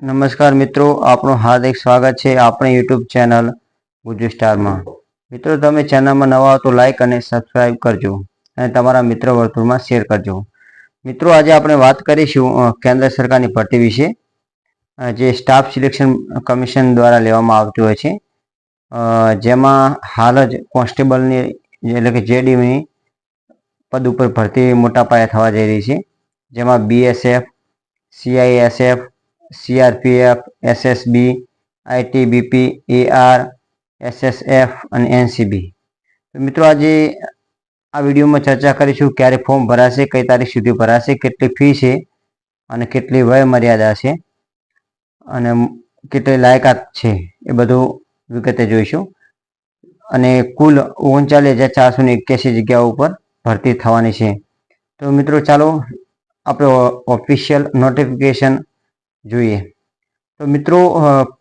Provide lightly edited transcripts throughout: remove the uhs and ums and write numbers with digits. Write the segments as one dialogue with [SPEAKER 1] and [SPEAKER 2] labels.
[SPEAKER 1] નમસ્કાર મિત્રો, આપણું હાર્દિક સ્વાગત છે આપણી યુટ્યુબ ચેનલ ગુજુ સ્ટારમાં। મિત્રો, તમે ચેનલમાં નવા હો તો લાઈક અને સબસ્ક્રાઇબ કરજો અને તમારા મિત્ર વર્તુળમાં શેર કરજો। મિત્રો, આજે આપણે વાત કરીશું કેન્દ્ર સરકારની ભરતી વિશે, જે સ્ટાફ સિલેક્શન કમિશન દ્વારા લેવામાં આવતી હોય છે, જેમાં હાલ જ કોન્સ્ટેબલની એટલે કે જેડીની પદ ઉપર ભરતી મોટા પાયે થવા જઈ રહી છે, જેમાં BSF, CISF, CRPF, SSB, ITBP, AR, SSF અને एनसीबी। તો મિત્રો, આજે આ વિડીયોમાં ચર્ચા કરીશું ક્યારે ફોર્મ ભરાશે, કઈ તારીખ સુધી ભરાશે, કેટલી ફી છે અને કેટલી વય મર્યાદા છે અને કેટલી લાયકાત છે, એ બધું વિગતે જોઈશું। અને કુલ 39,481 જગ્યાઓ ઉપર ભરતી થવાની છે। તો મિત્રો, ચાલો આપણે ઓફિશિયલ નોટિફિકેશન જોઈએ। તો મિત્રો,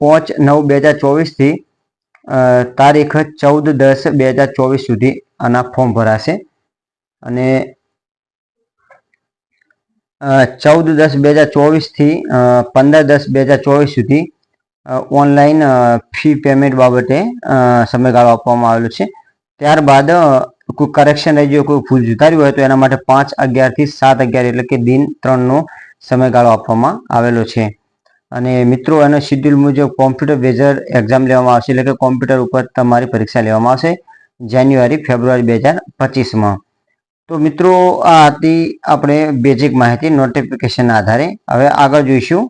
[SPEAKER 1] 5/9/2024 થી તારીખ 14/10/2024 સુધી આના ફોર્મ ભરાશે અને 14/10/2024 થી 15/10/2024 સુધી ઓનલાઈન ફી પેમેન્ટ બાબતે સમયગાળો આપવામાં આવેલો છે। ત્યારબાદ કોઈ કરેક્શન રહી ગયું, કોઈ ભૂલ સુધારી હોય તો એના માટે 5/11 થી 7/11 એટલે કે દિન 3નો સમયગાળો આપવામાં આવેલો છે। અને મિત્રો, એનો શેડ્યુલ મુજબ કોમ્પ્યુટર બેઝડ એક્ઝામ લેવામાં આવશે, એટલે કે કોમ્પ્યુટર ઉપર તમારી પરીક્ષા લેવામાં આવશે જાન્યુઆરી-ફેબ્રુઆરી 2025માં। તો મિત્રો, આ હતી આપણે બેઝિક માહિતી નોટિફિકેશનના આધારે। હવે આગળ જોઈશું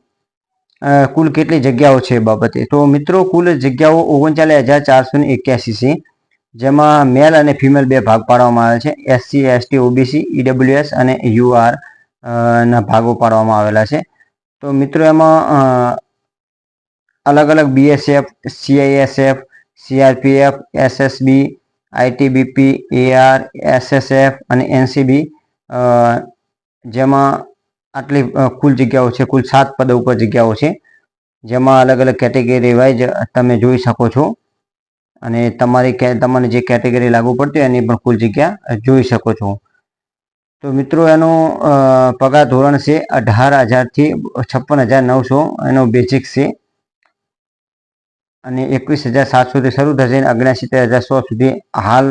[SPEAKER 1] કુલ કેટલી જગ્યાઓ છે એ બાબતે। તો મિત્રો, કુલ જગ્યાઓ 39,481 છે, જેમાં મેલ અને ફિમેલ બે ભાગ પાડવામાં આવે છે। એસસી, એસટી, ઓબીસી, ઈડબ્લ્યુએસ અને યુઆર ના ભાગો પાડવામાં આવેલા છે। તો મિત્રો, એમાં અલગ અલગ BSF, CISF, CRPF, SSB, ITBP, AR, SSF અને એનસીબી, જેમાં આટલી કુલ જગ્યાઓ છે, કુલ 7 પદો ઉપર જગ્યાઓ છે, જેમાં અલગ અલગ કેટેગરી વાઇઝ તમે જોઈ શકો છો અને તમને જે કેટેગરી લાગુ પડતી હોય એની પણ કુલ જગ્યા જોઈ શકો છો। તો મિત્રો, એનો પગાર ધોરણ છે 18,000 થી 56,900 એનો બેઝિક છે અને 21,700 થી શરૂ થશે, 69,100 સુધી હાલ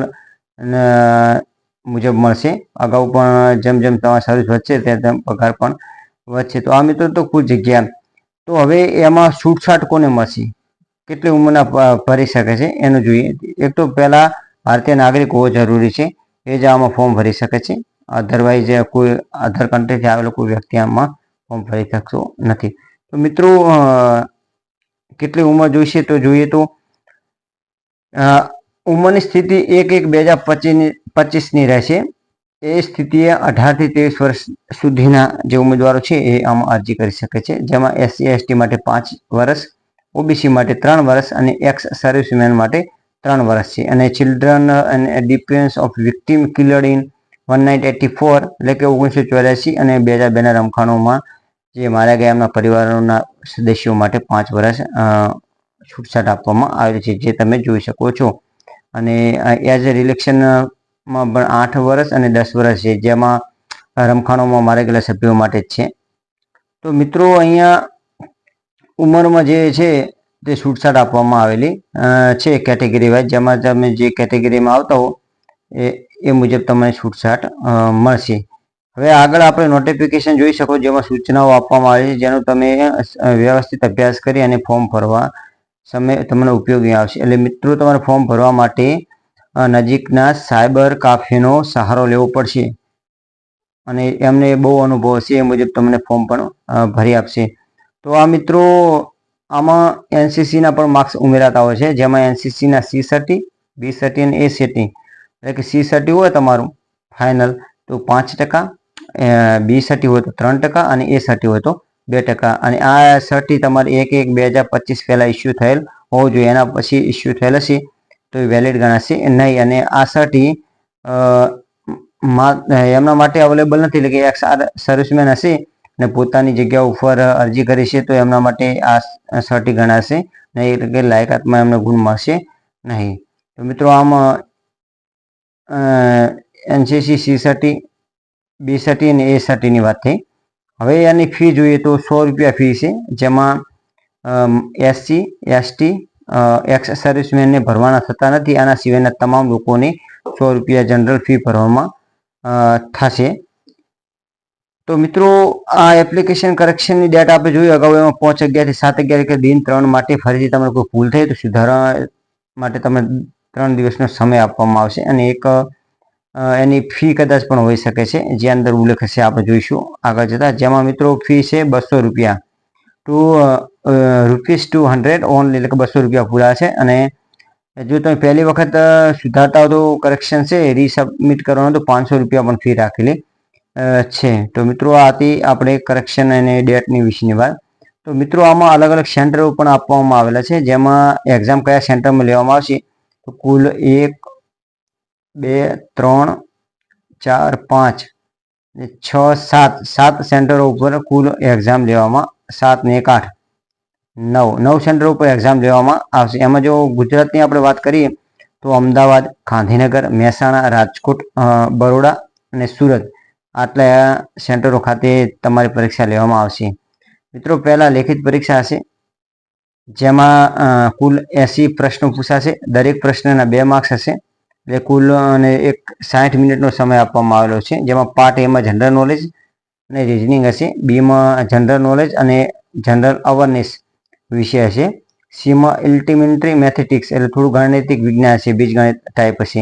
[SPEAKER 1] મુજબ મળશે। અગાઉ પણ જેમ જેમ તમારી સર્વિસ વધશે તેમ પગાર પણ વધશે। તો આ મિત્રો તો કુલ જગ્યા। તો હવે એમાં છૂટછાટ કોને મળશે, કેટલી ઉંમરના ભરી શકે છે એનું જોઈએ। એક તો પહેલા ભારતીય નાગરિક હોવો જરૂરી છે, એ જ આમાં ફોર્મ ભરી શકે છે। અધરવાઇઝ કોઈ અધર કન્ટ્રીથી આવેલો કોઈ વ્યક્તિ આમાં ફોર્મ ભરી શકતો નથી। તો મિત્રો, કેટલી ઉંમર જોઈશે તો જોઈએ તો ઉંમરની સ્થિતિ 1/1/2025ની રહેશે। એ સ્થિતિએ 18 થી 23 વર્ષ સુધીના જે ઉમેદવારો છે એ આમાં અરજી કરી શકે છે, જેમાં એસસી એસટી માટે 5 વર્ષ, ઓબીસી માટે 3 વર્ષ અને એક્સ સર્વિસમેન માટે 3 વર્ષ છે। અને ચિલ્ડ્રન અને defence of victim killed in 1984 એટલે કે 1984 અને 2002ના રમખાણોમાં જે માર્યા ગયા એમના પરિવારોના સદસ્યો માટે 5 વર્ષ છૂટછાટ આપવામાં આવેલી છે, જે તમે જોઈ શકો છો। અને એઝ એ રિલેક્શનમાં પણ 8 વર્ષ અને 10 વર્ષ છે, જેમાં રમખાણોમાં માર્યા ગયેલા સભ્યો માટે જ છે। તો મિત્રો, અહીંયા ઉંમરમાં જે છે તે છૂટછાટ આપવામાં આવેલી છે કેટેગરી વાઇઝ, જેમાં તમે જે કેટેગરીમાં આવતા હો એ મુજબ તમને છૂટછાટ મળશે। હવે આગળ આપણે નોટિફિકેશન જોઈ શકો, જેમાં સૂચનાઓ આપવામાં આવી છે, જેનો તમે વ્યવસ્થિત અભ્યાસ કરી અને ફોર્મ ભરવા સમય તમને ઉપયોગી આવશે। એટલે મિત્રો, તમારે ફોર્મ ભરવા માટે નજીકના સાયબર કાફેનો સહારો લેવો પડશે અને એમને બહુ અનુભવ હશે, એ મુજબ તમને ફોર્મ પણ ભરી આપશે। તો આ મિત્રો, આમાં એનસીસીના પણ માર્ક્સ ઉમેરાતા હોય છે, જેમાં એનસીસીના C30, B30 અને A30, એટલે કે C30 હોય તમારું ફાઇનલ તો 5%, B30 હોય તો 3% અને A30 હોય તો 2%। અને આ 30 તમારે 1/1/2025 પહેલાં ઇસ્યુ થયેલ હોવું જોઈએ, એના પછી ઇસ્યુ થયેલ હશે તો એ વેલિડ ગણાશે નહીં। અને આ 30 એમના માટે અવેલેબલ નથી, એટલે કે એક્સ સર્વિસમેન હશે ને પોતાની જગ્યા ઉપર અરજી કરી છે તો એમના માટે આ 30 ગણાશે નહીં, એટલે કે લાયકાતમાં એમને ગુણ મળશે નહીં। તો મિત્રો, આમાં એનસીસી C30, B30 અને A30ની વાત થઈ। હવે એની ફી જોઈએ તો 100 રૂપિયા ફી છે, જેમાં SC ST એક્સ સર્વિસમેનને ભરવાના થતા નથી. આના સિવાયના તમામ લોકોને ₹100 જનરલ ફી ભરવામાં થશે. તો મિત્રો આ એપ્લિકેશન કરેક્શનની ડેટ આપણે જોયું અગાઉ, એમાં 5/11 થી 7/11 કે દિન 3 માટે ફરીથી તમારે કોઈ ભૂલ થઈ તો સુધારવા માટે તમને 3 દિવસનો સમય આપવામાં આવશે. અને એક એની ફી કદાચ પણ હોઈ શકે છે, જે અંદર ઉલ્લેખ હશે આપણે જોઈશું આગળ જતા. જેમાં મિત્રો ફી છે ₹200 ટુ ₹200 ઓનલી, એટલે કે ₹200 પૂરા છે. અને જો તમે પહેલી વખત સુધારતા હો તો કરેક્શન છે રીસબમિટ કરવાનું તો ₹500 પણ ફી રાખેલી છે. તો મિત્રો આ હતી આપણે કરેક્શન અને ડેટની વિશેની વાત. તો મિત્રો આમાં અલગ અલગ સેન્ટરો પણ આપવામાં આવેલા છે, જેમાં એક્ઝામ કયા સેન્ટરમાં લેવામાં આવશે તો કુલ 1 2 3 4 5 6 7 સેન્ટરો ઉપર કુલ એક્ઝામ લેવામાં 7 ને 1 8 9 સેન્ટરો ઉપર એક્ઝામ લેવામાં આવશે. એમાં જો ગુજરાતની આપણે વાત કરીએ તો અમદાવાદ, ગાંધીનગર, મહેસાણા, રાજકોટ, બરોડા અને સુરત આટલા સેન્ટરો ખાતે તમારી પરીક્ષા લેવામાં આવશે. મિત્રો પહેલા લેખિત પરીક્ષા હશે, જેમાં કુલ 80 પ્રશ્નો પૂછાશે. દરેક પ્રશ્નના 2 માર્ક્સ હશે, એટલે કુલ અને 60 મિનિટનો સમય આપવામાં આવેલો છે. જેમાં પાર્ટ એમાં જનરલ નોલેજ અને રિઝનિંગ હશે, બીમાં જનરલ નોલેજ અને જનરલ અવેરનેસ વિષય હશે, સીમાં એલિમેન્ટરી મેથેટિક્સ એટલે થોડું ગાણિતિક વિજ્ઞાન હશે, બીજગણિત ટાઈપ હશે,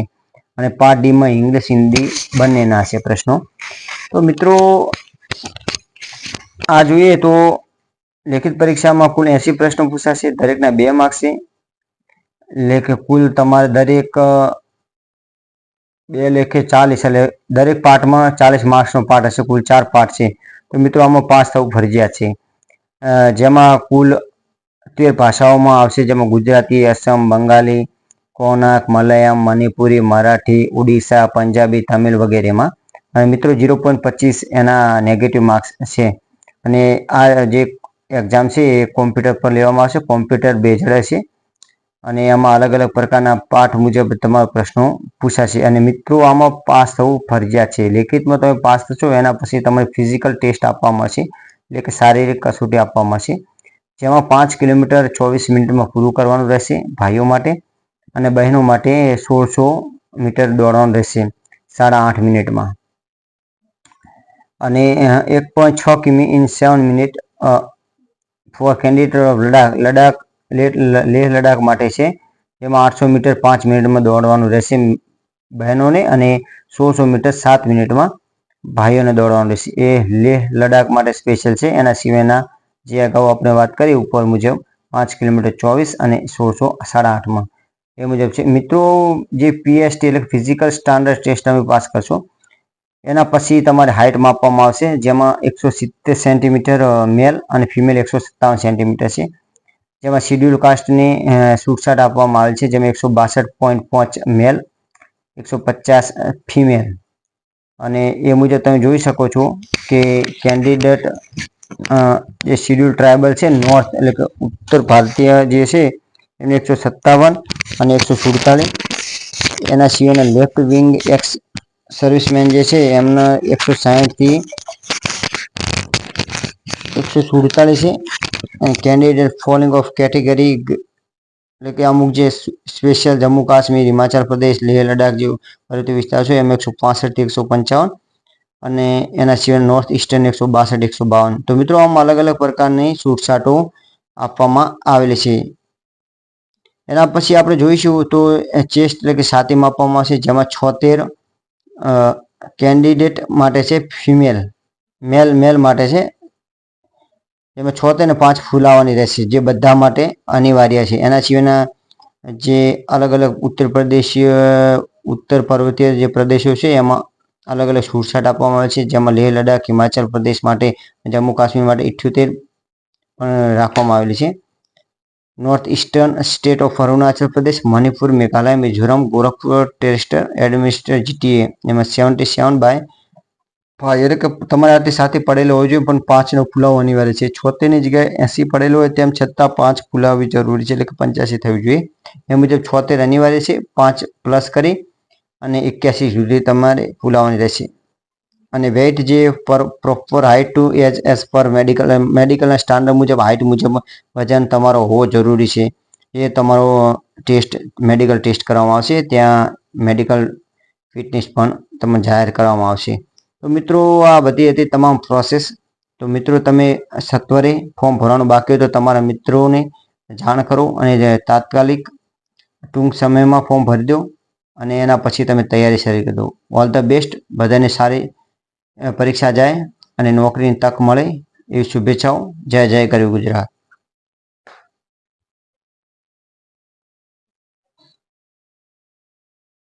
[SPEAKER 1] અને પાર્ટ ડીમાં ઇંગ્લિશ હિન્દી બંનેના હશે પ્રશ્નો. તો મિત્રો આ જોઈએ તો લેખિત પરીક્ષામાં કુલ 80 પ્રશ્નો પૂછાશે, દરેકના 2 માર્ક્સ છે, એટલે કે કુલ તમારે દરેક 2 લેખે 40, એટલે દરેક પાર્ટમાં 40 માર્ક્સનો પાર્ટ હશે. કુલ 4 પાર્ટ છે. તો મિત્રો આમાં પાસ થવું ફરજિયાત છે. જેમાં કુલ 13 ભાષાઓમાં આવશે, જેમાં ગુજરાતી, અસમ, બંગાળી, કોનાક, મલયાલમ, મણિપુરી, મરાઠી, ઉડીસા, પંજાબી, તમિલ વગેરેમાં. અને મિત્રો 0.25 એના નેગેટિવ માર્ક્સ છે. અને આ જે એક્ઝામ છે એ કોમ્પ્યુટર પર લેવામાં આવશે, કોમ્પ્યુટર બેઝડ હશે. અને આમાં અલગ અલગ પ્રકારના પાઠ મુજબ તમારા પ્રશ્નો પૂછાશે. અને મિત્રો આમાં પાસ થવું ફરજિયાત છે. લેખિતમાં તમે પાસ થશો એના પછી તમારે ફિઝિકલ ટેસ્ટ આપવામાં આવશે, એટલે કે શારીરિક કસોટી આપવામાં આવશે, જેમાં 5 કિલોમીટર 24 મિનિટમાં પૂરું કરવાનું રહેશે ભાઈઓ માટે, અને બહેનો માટે 1600 મીટર દોડવાનું રહેશે 8.5 મિનિટમાં, અને 1.6 કિમી in 7 minute for candidate of Ladakh Leh Ladakh માટે છે, જેમાં 800 મીટર 5 મિનિટમાં દોડવાનું રહેશે બહેનોને, અને 1600 મીટર 7 મિનિટમાં ભાઈઓને દોડવાનું રહેશે. એ લેહ લડાખ માટે સ્પેશિયલ છે. એના સિવાયના જે અગાઉ આપણે વાત કરી ઉપર મુજબ 5 કિલોમીટર 24 અને 1600 8.5માં એ મુજબ છે. મિત્રો જે PST એટલે ફિઝિકલ સ્ટાન્ડર્ડ ટેસ્ટ તમે પાસ કરશો એના પછી તમારે હાઇટ માપવામાં આવશે, જેમાં 170 સેન્ટીમીટર મેલ અને ફિમેલ 157 સેન્ટીમીટર છે. જેમાં શિડ્યુલ કાસ્ટની છૂટછાટ આપવામાં આવેલ છે, જેમાં 162.5 મેલ, 150 ફિમેલ. અને એ મુજબ તમે જોઈ શકો છો કે કેન્ડિડેટ જે શિડ્યુલ ટ્રાયબલ છે નોર્થ એટલે કે ઉત્તર ભારતીય જે છે એને 157 અને 147. એના સિવાયના લેફ્ટ વિંગ એક્સ સર્વિસમેન જે છે એમના 160 થી 147 છે. કેન્ડિડેટ ફોલિંગ ઓફ કેટેગરી એટલે કે અમુક જે સ્પેશિયલ જમ્મુ કાશ્મીર, હિમાચલ પ્રદેશ, લેહ લડાખ જેવું પર્વતીય વિસ્તાર છે એમાં 165 થી 155, અને એના સિવાય નોર્થ ઇસ્ટર્ન 162 152. તો મિત્રો આમાં અલગ અલગ પ્રકારની છૂટછાટો આપવામાં આવેલી છે. એના પછી આપણે જોઈશું તો ચેસ્ટ એટલે કે છાતી માપવામાં આવશે, જેમાં 76 કેન્ડિડેટ માટે છે ફિમેલ, મેલ માટે છે, જેમાં 76 ને 5 ફૂલાવાની રહેશે, જે બધા માટે અનિવાર્ય છે. એના સિવાયના જે અલગ અલગ ઉત્તર પર્વતીય જે પ્રદેશો છે એમાં અલગ અલગ છૂટછાટ આપવામાં આવે છે, જેમાં લેહ લડાખ, હિમાચલ પ્રદેશ માટે, જમ્મુ કાશ્મીર માટે 78 પણ રાખવામાં આવેલી છે. North eastern state of Arunachal Pradesh, Manipur, Meghalaya, Mizoram, Gorakhpur ટેરિસ્ટર administrator GTA એમાં 77/5 એટલે કે તમારે આથી સાથે પડેલો હોવો જોઈએ, પણ 5નો ફુલાવો અનિવાર્ય છે. 76ની જગ્યાએ 80 પડેલો હોય તેમ છતાં 5 ફુલાવવી જરૂરી છે, એટલે કે 85 થવી જોઈએ. એ મુજબ 76 અનિવાર્ય છે, 5 પ્લસ કરી અને 81 સુધી તમારે ફુલાવવાની રહેશે. અને વેઇટ જે proper height two as per મેડિકલના standard મુજબ હાઇટ મુજબ વજન તમારો હોવો જરૂરી છે. એ તમારો મેડિકલ ટેસ્ટ કરવામાં આવશે. ત્યાં મેડિકલ ફિટનેસ પણ તમને જાહેર કરવામાં આવશે. તો મિત્રો આ બધી હતી તમામ પ્રોસેસ. તો મિત્રો તમે સત્વરે ફોર્મ ભરવાનું બાકી હોય તો તમારા મિત્રોને જાણ કરો અને તાત્કાલિક ટૂંક સમયમાં ફોર્મ ભરી દો અને એના પછી તમે તૈયારી શરૂ કરી દો. All the best. બધાને સારી પરીક્ષા જાય અને નોકરીની તક મળે એવી શુભેચ્છાઓ. જય જય ગરવી ગુજરાત.